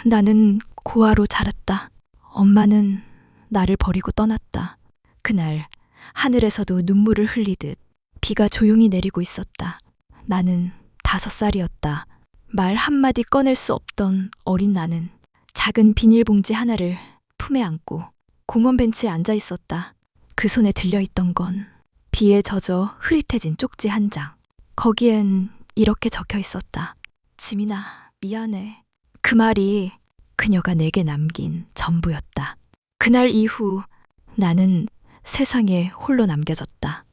나는 고아로 자랐다. 엄마는 나를 버리고 떠났다. 그날 하늘에서도 눈물을 흘리듯 비가 조용히 내리고 있었다. 나는 5살이었다. 말 한마디 꺼낼 수 없던 어린 나는 작은 비닐봉지 하나를 품에 안고 공원 벤치에 앉아 있었다. 그 손에 들려있던 건 비에 젖어 흐릿해진 쪽지 한 장. 거기엔 이렇게 적혀 있었다. 지민아, 미안해. 그 말이 그녀가 내게 남긴 전부였다. 그날 이후 나는 세상에 홀로 남겨졌다.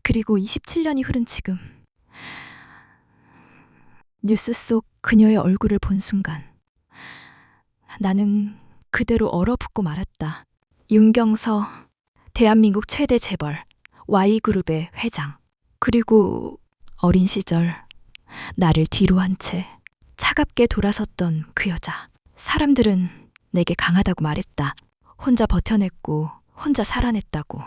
그리고 27년이 흐른 지금, 뉴스 속 그녀의 얼굴을 본 순간 나는 그대로 얼어붙고 말았다. 윤경서, 대한민국 최대 재벌 Y그룹의 회장. 그리고 어린 시절 나를 뒤로 한 채 차갑게 돌아섰던 그 여자. 사람들은 내게 강하다고 말했다. 혼자 버텨냈고 혼자 살아냈다고.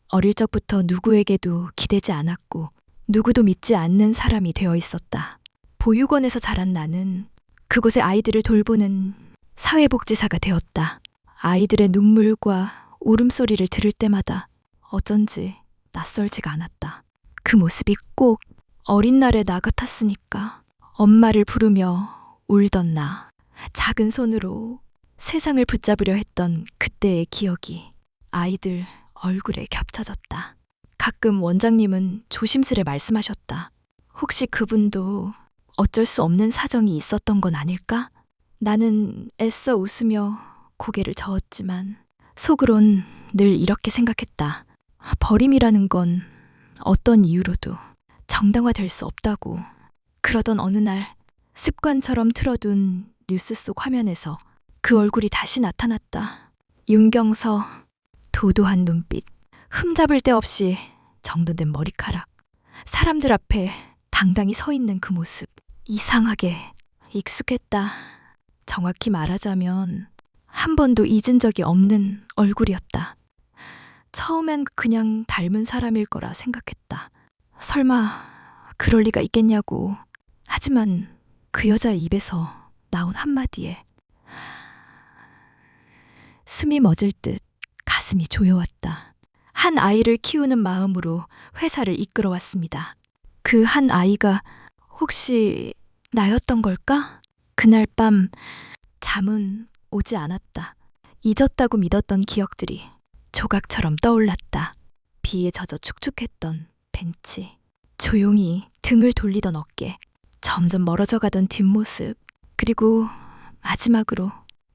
어릴 적부터 누구에게도 기대지 않았고 누구도 믿지 않는 사람이 되어 있었다. 보육원에서 자란 나는 그곳의 아이들을 돌보는 사회복지사가 되었다. 아이들의 눈물과 울음소리를 들을 때마다 어쩐지 낯설지가 않았다. 그 모습이 꼭 어린 날의 나 같았으니까. 엄마를 부르며 울던 나, 작은 손으로 세상을 붙잡으려 했던 그때의 기억이 아이들 얼굴에 겹쳐졌다. 가끔 원장님은 조심스레 말씀하셨다. 혹시 그분도 어쩔 수 없는 사정이 있었던 건 아닐까? 나는 애써 웃으며 고개를 저었지만 속으론 늘 이렇게 생각했다. 버림이라는 건 어떤 이유로도 정당화될 수 없다고. 그러던 어느 날 습관처럼 틀어둔 뉴스 속 화면에서 그 얼굴이 다시 나타났다. 윤경서, 도도한 눈빛, 흠잡을 데 없이 정돈된 머리카락, 사람들 앞에 당당히 서 있는 그 모습. 이상하게 익숙했다. 정확히 말하자면 한 번도 잊은 적이 없는 얼굴이었다. 처음엔 그냥 닮은 사람일 거라 생각했다. 설마 그럴 리가 있겠냐고. 하지만 그 여자의 입에서 나온 한마디에 숨이 멎을 듯 가슴이 조여왔다. 한 아이를 키우는 마음으로 회사를 이끌어왔습니다. 그 한 아이가 혹시 나였던 걸까? 그날 밤 잠은 오지 않았다. 잊었다고 믿었던 기억들이 조각처럼 떠올랐다. 비에 젖어 축축했던 벤치, 조용히 등을 돌리던 어깨, 점점 멀어져 가던 뒷모습, 그리고 마지막으로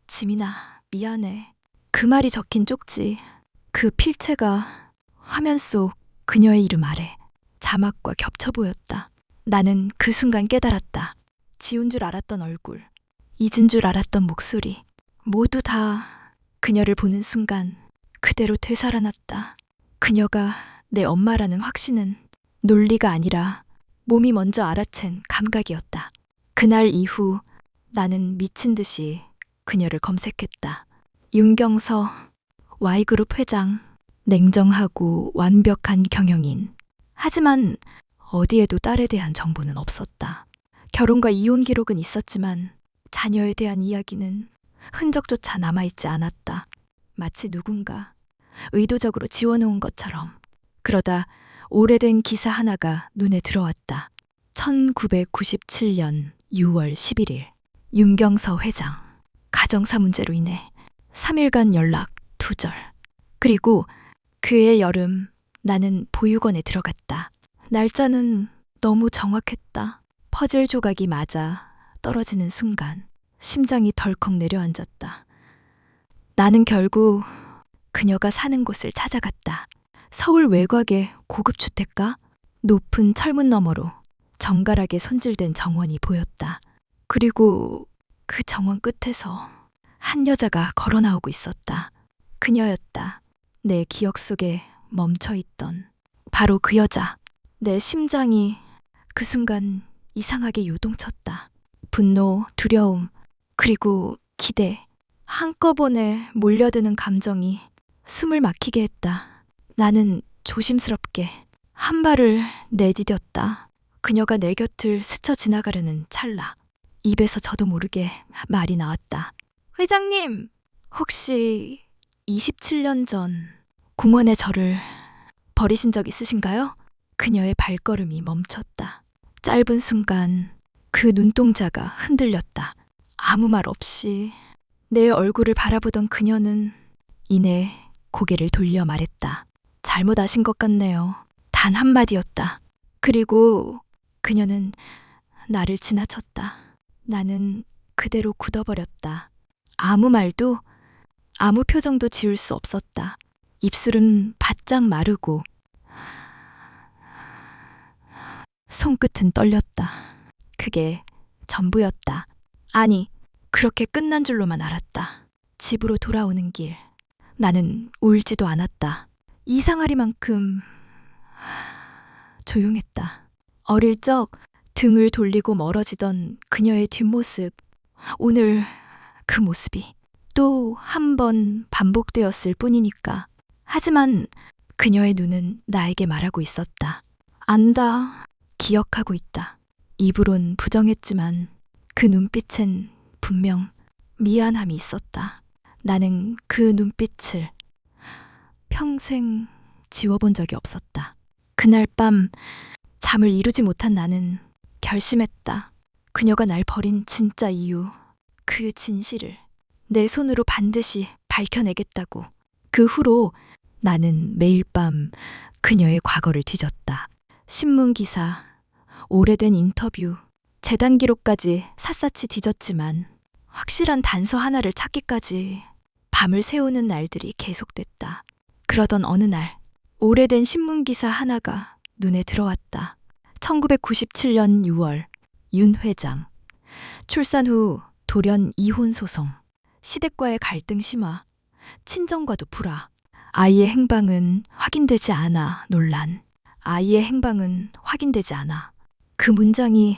지민아, 미안해. 그 말이 적힌 쪽지, 그 필체가 화면 속 그녀의 이름 아래 자막과 겹쳐 보였다. 나는 그 순간 깨달았다. 지운 줄 알았던 얼굴, 잊은 줄 알았던 목소리, 모두 다 그녀를 보는 순간 그대로 되살아났다. 그녀가 내 엄마라는 확신은 논리가 아니라 몸이 먼저 알아챈 감각이었다. 그날 이후 나는 미친 듯이 그녀를 검색했다. 윤경서, Y그룹 회장, 냉정하고 완벽한 경영인. 하지만 어디에도 딸에 대한 정보는 없었다. 결혼과 이혼 기록은 있었지만 자녀에 대한 이야기는 흔적조차 남아있지 않았다. 마치 누군가 의도적으로 지워놓은 것처럼. 그러다 오래된 기사 하나가 눈에 들어왔다. 1997년 6월 11일. 윤경서 회장. 가정사 문제로 인해 3일간 연락 두절. 그리고 그해 여름 나는 보육원에 들어갔다. 날짜는 너무 정확했다. 퍼즐 조각이 맞아 떨어지는 순간 심장이 덜컥 내려앉았다. 나는 결국 그녀가 사는 곳을 찾아갔다. 서울 외곽의 고급 주택가, 높은 철문 너머로 정갈하게 손질된 정원이 보였다. 그리고 그 정원 끝에서 한 여자가 걸어 나오고 있었다. 그녀였다. 내 기억 속에 멈춰있던 바로 그 여자. 내 심장이 그 순간 이상하게 요동쳤다. 분노, 두려움, 그리고 기대. 한꺼번에 몰려드는 감정이 숨을 막히게 했다. 나는 조심스럽게 한 발을 내디뎠다. 그녀가 내 곁을 스쳐 지나가려는 찰나. 입에서 저도 모르게 말이 나왔다. 회장님, 혹시 27년 전 공원에 저를 버리신 적 있으신가요? 그녀의 발걸음이 멈췄다. 짧은 순간 그 눈동자가 흔들렸다. 아무 말 없이 내 얼굴을 바라보던 그녀는 이내 고개를 돌려 말했다. 잘못 아신 것 같네요. 단 한마디였다. 그리고 그녀는 나를 지나쳤다. 나는 그대로 굳어버렸다. 아무 말도, 아무 표정도 지을 수 없었다. 입술은 바짝 마르고 손끝은 떨렸다. 그게 전부였다. 아니, 그렇게 끝난 줄로만 알았다. 집으로 돌아오는 길, 나는 울지도 않았다. 이상하리만큼 조용했다. 어릴 적 등을 돌리고 멀어지던 그녀의 뒷모습, 오늘 그 모습이 또 한 번 반복되었을 뿐이니까. 하지만 그녀의 눈은 나에게 말하고 있었다. 안다. 기억하고 있다. 입으론 부정했지만 그 눈빛엔 분명 미안함이 있었다. 나는 그 눈빛을 평생 지워본 적이 없었다. 그날 밤 잠을 이루지 못한 나는 결심했다. 그녀가 날 버린 진짜 이유, 그 진실을 내 손으로 반드시 밝혀내겠다고. 그 후로 나는 매일 밤 그녀의 과거를 뒤졌다. 신문 기사, 오래된 인터뷰, 재단 기록까지 샅샅이 뒤졌지만 확실한 단서 하나를 찾기까지 밤을 새우는 날들이 계속됐다. 그러던 어느 날 오래된 신문 기사 하나가 눈에 들어왔다. 1997년 6월 윤 회장. 출산 후 돌연 이혼 소송. 시댁과의 갈등 심화. 친정과도 불화. 아이의 행방은 확인되지 않아 논란. 아이의 행방은 확인되지 않아. 그 문장이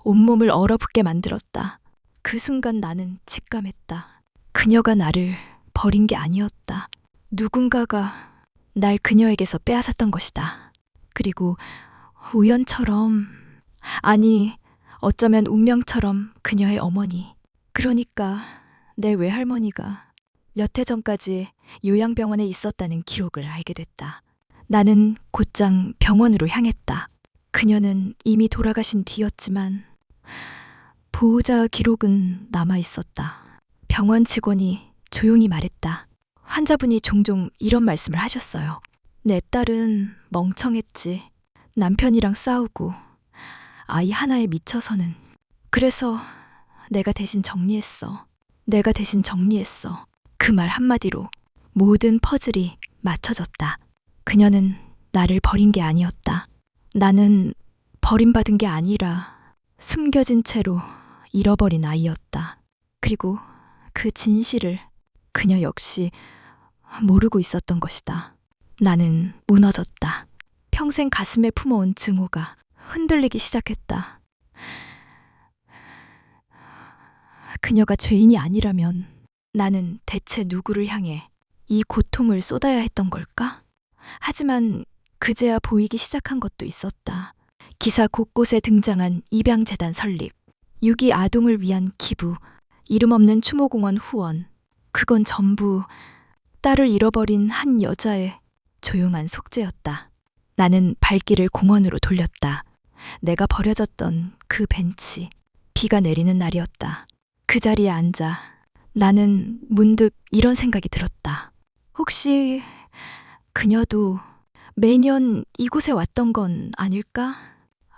온몸을 얼어붙게 만들었다. 그 순간 나는 직감했다. 그녀가 나를 버린 게 아니었다. 누군가가 날 그녀에게서 빼앗았던 것이다. 그리고 우연처럼, 아니 어쩌면 운명처럼 그녀의 어머니, 그러니까 내 외할머니가 몇 해 전까지 요양병원에 있었다는 기록을 알게 됐다. 나는 곧장 병원으로 향했다. 그녀는 이미 돌아가신 뒤였지만 보호자 기록은 남아 있었다. 병원 직원이 조용히 말했다. 환자분이 종종 이런 말씀을 하셨어요. 내 딸은 멍청했지. 남편이랑 싸우고 아이 하나에 미쳐서는. 그래서 내가 대신 정리했어. 내가 대신 정리했어. 그 말 한마디로 모든 퍼즐이 맞춰졌다. 그녀는 나를 버린 게 아니었다. 나는 버림받은 게 아니라 숨겨진 채로 잃어버린 아이였다. 그리고 그 진실을 그녀 역시 모르고 있었던 것이다. 나는 무너졌다. 평생 가슴에 품어온 증오가 흔들리기 시작했다. 그녀가 죄인이 아니라면 나는 대체 누구를 향해 이 고통을 쏟아야 했던 걸까? 하지만 그제야 보이기 시작한 것도 있었다. 기사 곳곳에 등장한 입양재단 설립, 유기 아동을 위한 기부, 이름 없는 추모공원 후원. 그건 전부 딸을 잃어버린 한 여자의 조용한 속죄였다. 나는 발길을 공원으로 돌렸다. 내가 버려졌던 그 벤치. 비가 내리는 날이었다. 그 자리에 앉아 나는 문득 이런 생각이 들었다. 혹시 그녀도 매년 이곳에 왔던 건 아닐까?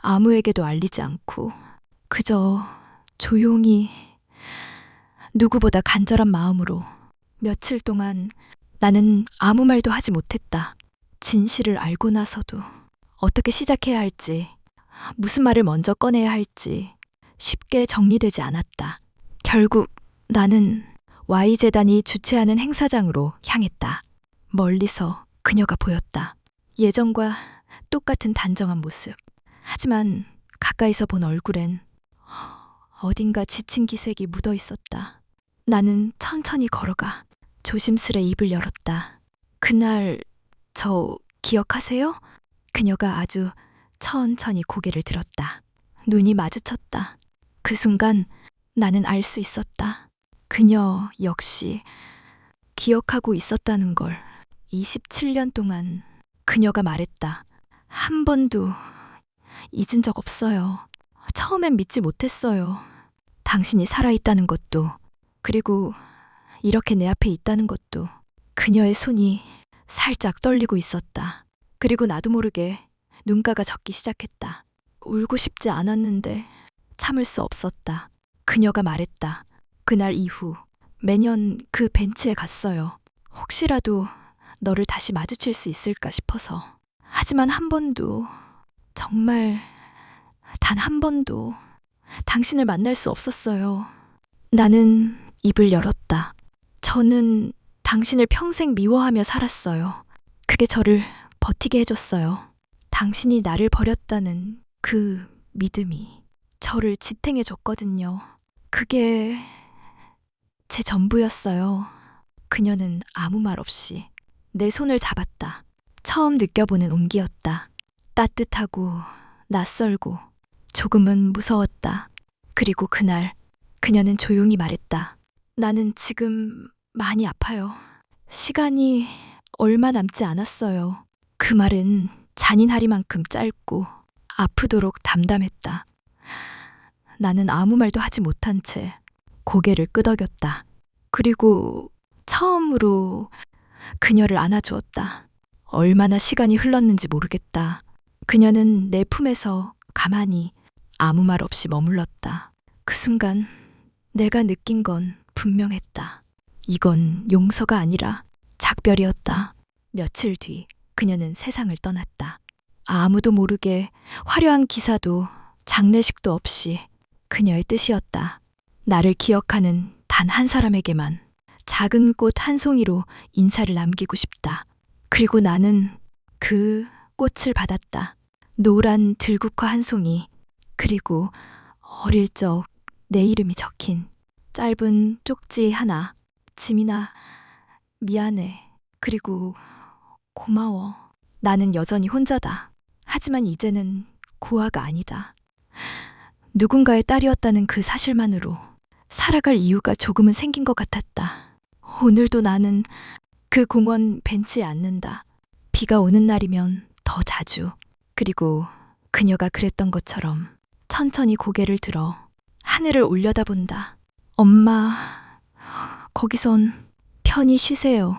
아무에게도 알리지 않고 그저 조용히 누구보다 간절한 마음으로 며칠 동안 나는 아무 말도 하지 못했다. 진실을 알고 나서도 어떻게 시작해야 할지, 무슨 말을 먼저 꺼내야 할지 쉽게 정리되지 않았다. 결국 나는 Y재단이 주최하는 행사장으로 향했다. 멀리서 그녀가 보였다. 예전과 똑같은 단정한 모습. 하지만 가까이서 본 얼굴엔 어딘가 지친 기색이 묻어 있었다. 나는 천천히 걸어가 조심스레 입을 열었다. 그날 저 기억하세요? 그녀가 아주 천천히 고개를 들었다. 눈이 마주쳤다. 그 순간 나는 알 수 있었다. 그녀 역시 기억하고 있었다는 걸. 27년 동안 그녀가 말했다. 한 번도 잊은 적 없어요. 처음엔 믿지 못했어요. 당신이 살아있다는 것도, 그리고 이렇게 내 앞에 있다는 것도. 그녀의 손이 살짝 떨리고 있었다. 그리고 나도 모르게 눈가가 젖기 시작했다. 울고 싶지 않았는데 참을 수 없었다. 그녀가 말했다. 그날 이후 매년 그 벤치에 갔어요. 혹시라도 너를 다시 마주칠 수 있을까 싶어서. 하지만 한 번도, 정말 단 한 번도 당신을 만날 수 없었어요. 나는 입을 열었다. 저는 당신을 평생 미워하며 살았어요. 그게 저를 버티게 해줬어요. 당신이 나를 버렸다는 그 믿음이 저를 지탱해 줬거든요. 그게 제 전부였어요. 그녀는 아무 말 없이 내 손을 잡았다. 처음 느껴보는 온기였다. 따뜻하고 낯설고 조금은 무서웠다. 그리고 그날 그녀는 조용히 말했다. 나는 지금 많이 아파요. 시간이 얼마 남지 않았어요. 그 말은 잔인하리만큼 짧고 아프도록 담담했다. 나는 아무 말도 하지 못한 채 고개를 끄덕였다. 그리고 처음으로 그녀를 안아주었다. 얼마나 시간이 흘렀는지 모르겠다. 그녀는 내 품에서 가만히 아무 말 없이 머물렀다. 그 순간 내가 느낀 건 분명했다. 이건 용서가 아니라 작별이었다. 며칠 뒤 그녀는 세상을 떠났다. 아무도 모르게 화려한 기사도 장례식도 없이 그녀의 뜻이었다. 나를 기억하는 단 한 사람에게만 작은 꽃 한 송이로 인사를 남기고 싶다. 그리고 나는 그 꽃을 받았다. 노란 들국화 한 송이, 그리고 어릴 적 내 이름이 적힌 짧은 쪽지 하나. 지민아, 미안해. 그리고 고마워. 나는 여전히 혼자다. 하지만 이제는 고아가 아니다. 누군가의 딸이었다는 그 사실만으로 살아갈 이유가 조금은 생긴 것 같았다. 오늘도 나는 그 공원 벤치에 앉는다. 비가 오는 날이면 더 자주. 그리고 그녀가 그랬던 것처럼 천천히 고개를 들어 하늘을 올려다본다. 엄마, 거기선 편히 쉬세요.